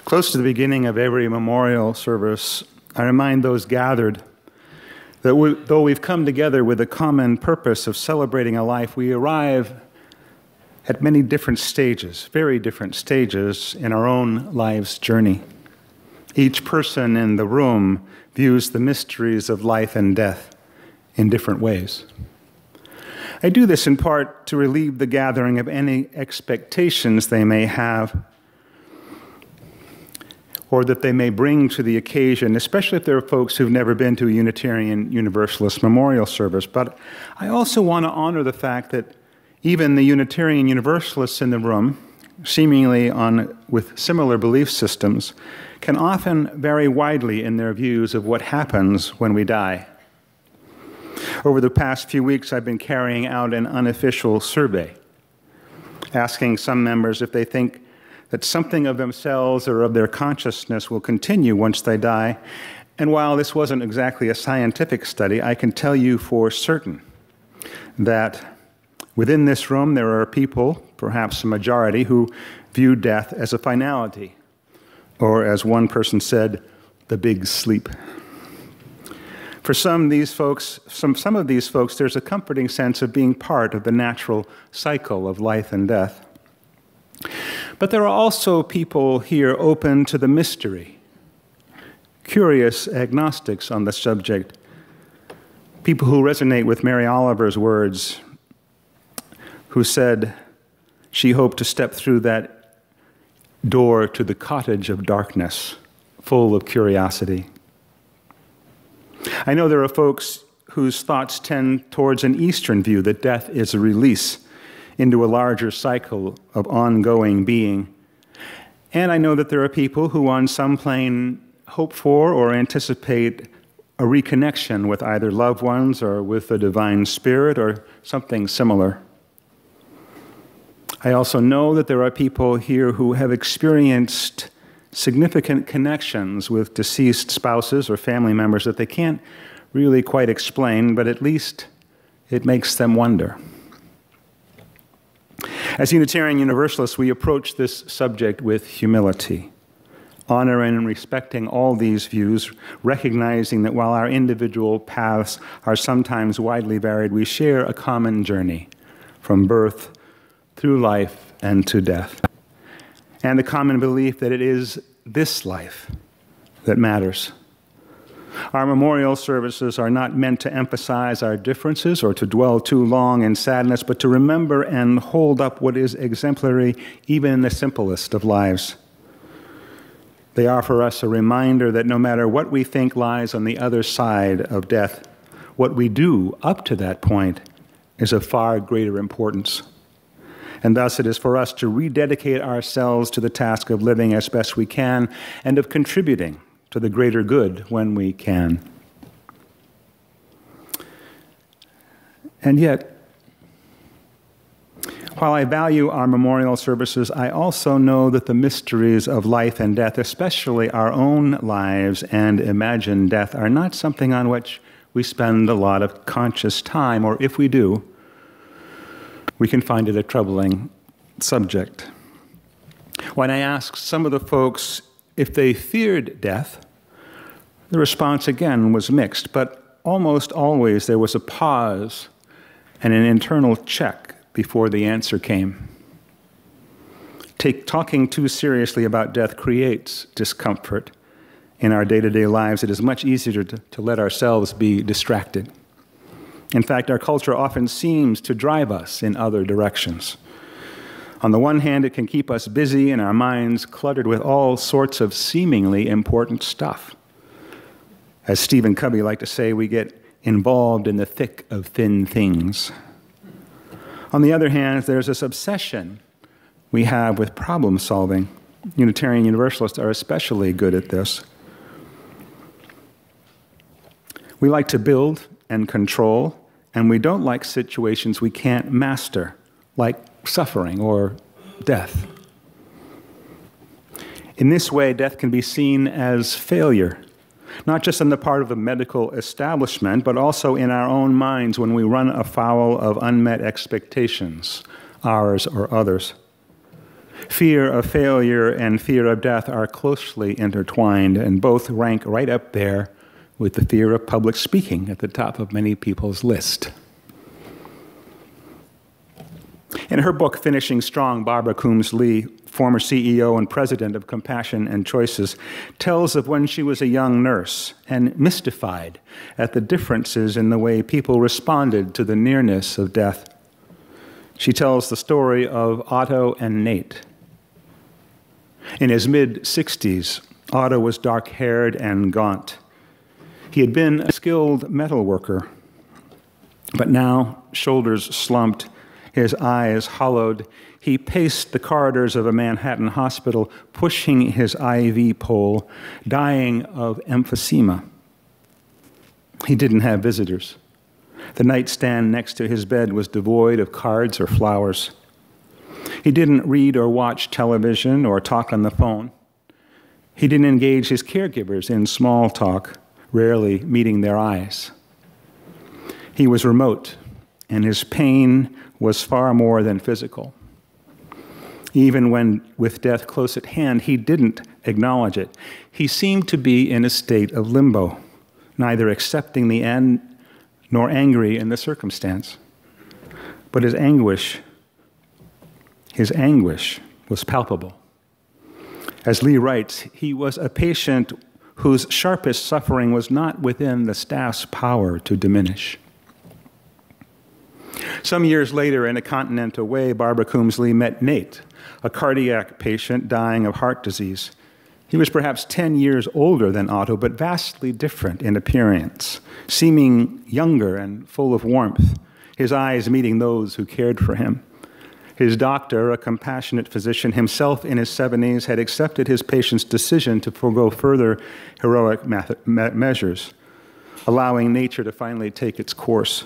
Close to the beginning of every memorial service, I remind those gathered that though we've come together with a common purpose of celebrating a life, we arrive at many different stages, very different stages in our own life's journey. Each person in the room views the mysteries of life and death in different ways. I do this in part to relieve the gathering of any expectations they may have or that they may bring to the occasion, especially if there are folks who've never been to a Unitarian Universalist memorial service. But I also want to honor the fact that even the Unitarian Universalists in the room, seemingly with similar belief systems, can often vary widely in their views of what happens when we die. Over the past few weeks, I've been carrying out an unofficial survey, asking some members if they think that something of themselves or of their consciousness will continue once they die. And while this wasn't exactly a scientific study, I can tell you for certain that within this room there are people, perhaps a majority, who view death as a finality, or as one person said, the big sleep. For some of these folks, there's a comforting sense of being part of the natural cycle of life and death. But there are also people here open to the mystery, curious agnostics on the subject, people who resonate with Mary Oliver's words, who said she hoped to step through that door to the cottage of darkness, full of curiosity. I know there are folks whose thoughts tend towards an Eastern view that death is a release into a larger cycle of ongoing being. And I know that there are people who on some plane hope for or anticipate a reconnection with either loved ones or with the divine spirit or something similar. I also know that there are people here who have experienced significant connections with deceased spouses or family members that they can't really quite explain, but at least it makes them wonder. As Unitarian Universalists, we approach this subject with humility, honoring and respecting all these views, recognizing that while our individual paths are sometimes widely varied, we share a common journey from birth through life and to death, and the common belief that it is this life that matters. Our memorial services are not meant to emphasize our differences or to dwell too long in sadness, but to remember and hold up what is exemplary even in the simplest of lives. They offer us a reminder that no matter what we think lies on the other side of death, what we do up to that point is of far greater importance. And thus it is for us to rededicate ourselves to the task of living as best we can and of contributing to the greater good when we can. And yet, while I value our memorial services, I also know that the mysteries of life and death, especially our own lives and imagined death, are not something on which we spend a lot of conscious time, or if we do, we can find it a troubling subject. When I asked some of the folks if they feared death, the response again was mixed, but almost always there was a pause and an internal check before the answer came. Talking too seriously about death creates discomfort in our day-to-day lives. It is much easier to let ourselves be distracted. In fact, our culture often seems to drive us in other directions. On the one hand, it can keep us busy and our minds cluttered with all sorts of seemingly important stuff. As Stephen Covey liked to say, we get involved in the thick of thin things. On the other hand, there's this obsession we have with problem solving. Unitarian Universalists are especially good at this. We like to build and control, and we don't like situations we can't master, like suffering or death. In this way, death can be seen as failure, not just on the part of the medical establishment, but also in our own minds when we run afoul of unmet expectations, ours or others. Fear of failure and fear of death are closely intertwined, and both rank right up there with the fear of public speaking at the top of many people's list. In her book, Finishing Strong, Barbara Coombs-Lee, former CEO and president of Compassion and Choices, tells of when she was a young nurse and mystified at the differences in the way people responded to the nearness of death. She tells the story of Otto and Nate. In his mid-60s, Otto was dark-haired and gaunt. He had been a skilled metal worker, but now, shoulders slumped, his eyes hollowed, he paced the corridors of a Manhattan hospital, pushing his IV pole, dying of emphysema. He didn't have visitors. The nightstand next to his bed was devoid of cards or flowers. He didn't read or watch television or talk on the phone. He didn't engage his caregivers in small talk, rarely meeting their eyes. He was remote, and his pain was far more than physical. Even when with death close at hand, he didn't acknowledge it. He seemed to be in a state of limbo, neither accepting the end nor angry in the circumstance. But his anguish was palpable. As Lee writes, he was a patient whose sharpest suffering was not within the staff's power to diminish. Some years later, in a continent away, Barbara Coombs-Lee met Nate, a cardiac patient dying of heart disease. He was perhaps 10 years older than Otto, but vastly different in appearance, seeming younger and full of warmth, his eyes meeting those who cared for him. His doctor, a compassionate physician, himself in his 70s, had accepted his patient's decision to forego further heroic measures, allowing nature to finally take its course.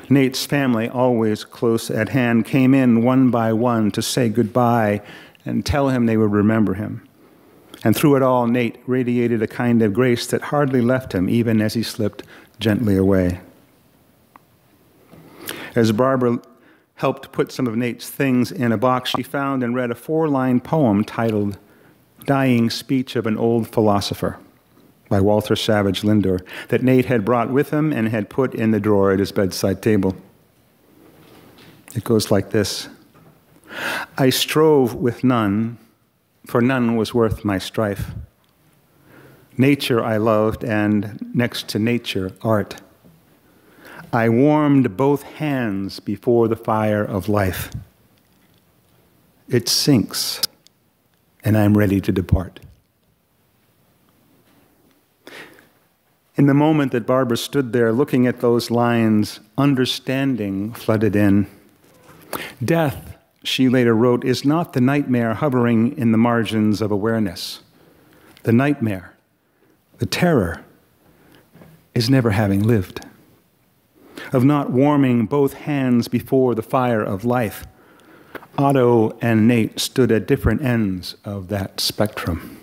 Nate's family, always close at hand, came in one by one to say goodbye and tell him they would remember him. And through it all, Nate radiated a kind of grace that hardly left him, even as he slipped gently away. As Barbara helped put some of Nate's things in a box, she found and read a 4-line poem titled Dying Speech of an Old Philosopher by Walter Savage Landor that Nate had brought with him and had put in the drawer at his bedside table. It goes like this: I strove with none, for none was worth my strife. Nature I loved, and next to nature, art. I warmed both hands before the fire of life. It sinks, and I'm ready to depart. In the moment that Barbara stood there looking at those lines, understanding flooded in. Death, she later wrote, is not the nightmare hovering in the margins of awareness. The nightmare, the terror, is never having lived, of not warming both hands before the fire of life. Otto and Nate stood at different ends of that spectrum.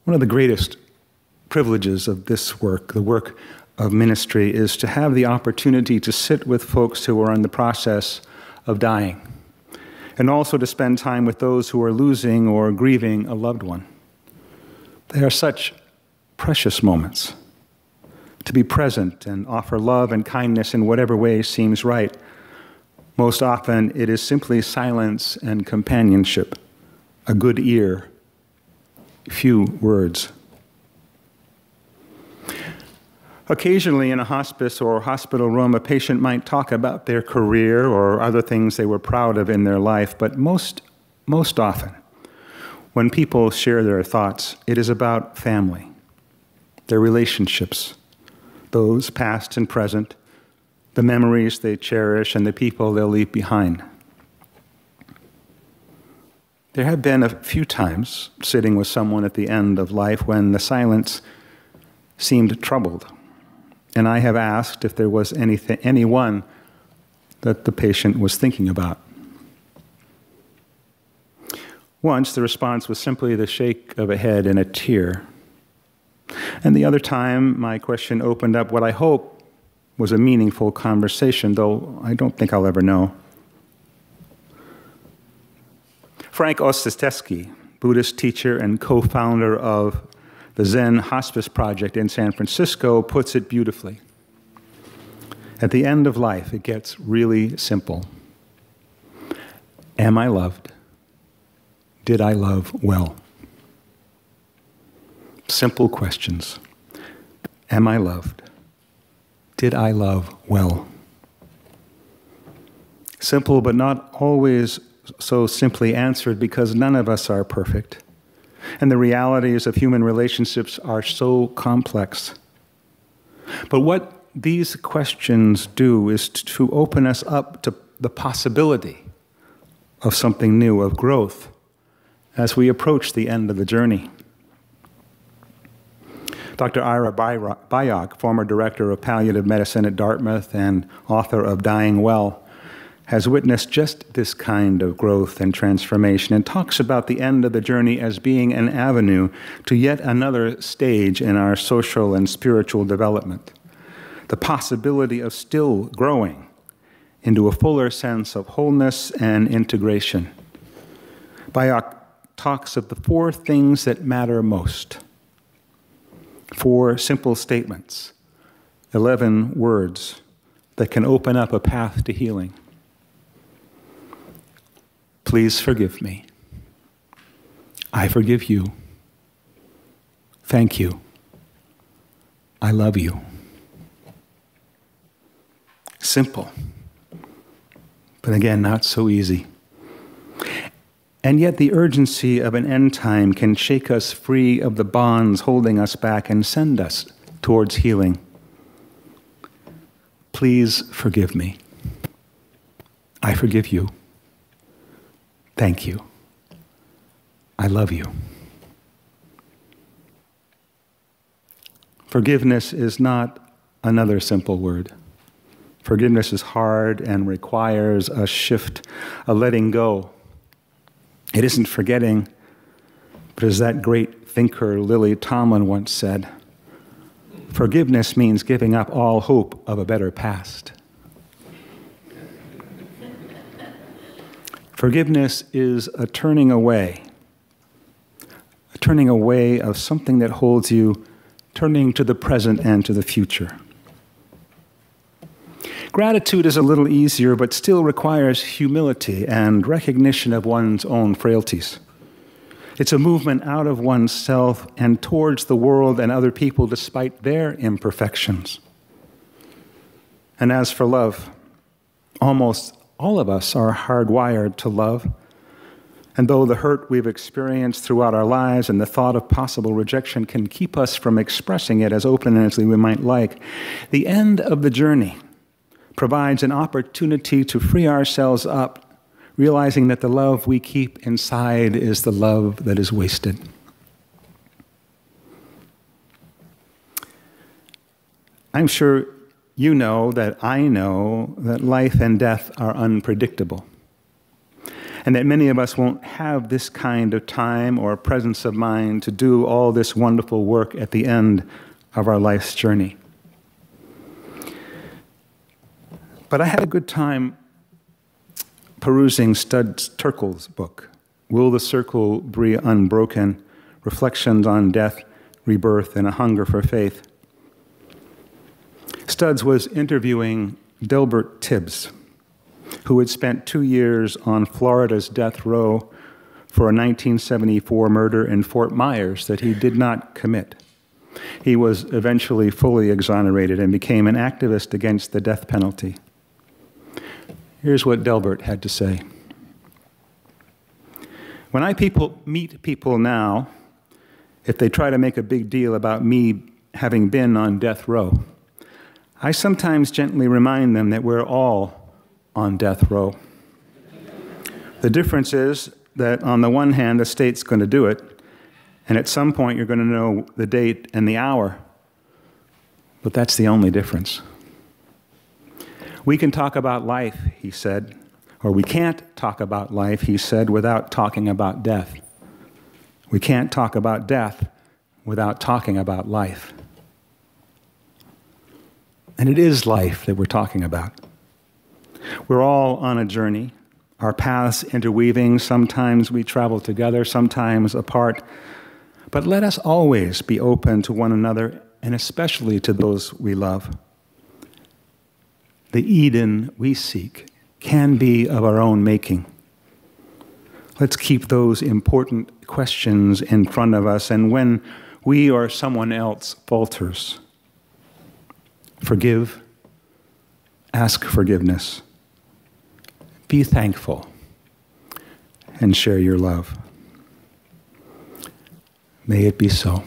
One of the greatest privileges of this work, the work of ministry, is to have the opportunity to sit with folks who are in the process of dying, and also to spend time with those who are losing or grieving a loved one. They are such precious moments. To be present and offer love and kindness in whatever way seems right. Most often it is simply silence and companionship, a good ear, few words. Occasionally in a hospice or hospital room, a patient might talk about their career or other things they were proud of in their life, but most often, when people share their thoughts, it is about family, their relationships, those past and present, the memories they cherish, and the people they'll leave behind. There have been a few times sitting with someone at the end of life when the silence seemed troubled, and I have asked if there was anyone that the patient was thinking about. Once, the response was simply the shake of a head and a tear. And the other time, my question opened up what I hope was a meaningful conversation, though I don't think I'll ever know. Frank Ostateski, Buddhist teacher and co-founder of the Zen Hospice Project in San Francisco, puts it beautifully. At the end of life, it gets really simple. Am I loved? Did I love well? Simple questions. Am I loved? Did I love well? Simple, but not always so simply answered, because none of us are perfect. And the realities of human relationships are so complex. But what these questions do is to open us up to the possibility of something new, of growth, as we approach the end of the journey. Dr. Ira Byock, former director of palliative medicine at Dartmouth and author of Dying Well, has witnessed just this kind of growth and transformation, and talks about the end of the journey as being an avenue to yet another stage in our social and spiritual development. The possibility of still growing into a fuller sense of wholeness and integration. Byock talks of the 4 things that matter most. 4 simple statements, 11 words that can open up a path to healing. Please forgive me. I forgive you. Thank you. I love you. Simple, but again, not so easy. And yet the urgency of an end time can shake us free of the bonds holding us back and send us towards healing. Please forgive me. I forgive you. Thank you. I love you. Forgiveness is not another simple word. Forgiveness is hard and requires a shift, a letting go. It isn't forgetting, but as that great thinker Lily Tomlin once said, forgiveness means giving up all hope of a better past. Forgiveness is a turning away of something that holds you, turning to the present and to the future. Gratitude is a little easier, but still requires humility and recognition of one's own frailties. It's a movement out of oneself and towards the world and other people despite their imperfections. And as for love, almost all of us are hardwired to love. And though the hurt we've experienced throughout our lives and the thought of possible rejection can keep us from expressing it as openly as we might like, the end of the journey provides an opportunity to free ourselves up, realizing that the love we keep inside is the love that is wasted. I'm sure you know that I know that life and death are unpredictable, and that many of us won't have this kind of time or presence of mind to do all this wonderful work at the end of our life's journey. But I had a good time perusing Studs Terkel's book, Will the Circle Be Unbroken? Reflections on Death, Rebirth, and a Hunger for Faith. Studs was interviewing Delbert Tibbs, who had spent 2 years on Florida's death row for a 1974 murder in Fort Myers that he did not commit. He was eventually fully exonerated and became an activist against the death penalty. Here's what Delbert had to say. When I meet people now, if they try to make a big deal about me having been on death row, I sometimes gently remind them that we're all on death row. The difference is that on the one hand, the state's going to do it, and at some point you're going to know the date and the hour, but that's the only difference. We can talk about life, he said, or we can't talk about life, he said, without talking about death. We can't talk about death without talking about life. And it is life that we're talking about. We're all on a journey, our paths interweaving. Sometimes we travel together, sometimes apart. But let us always be open to one another, and especially to those we love. The Eden we seek can be of our own making. Let's keep those important questions in front of us, and when we or someone else falters, forgive, ask forgiveness, be thankful, and share your love. May it be so.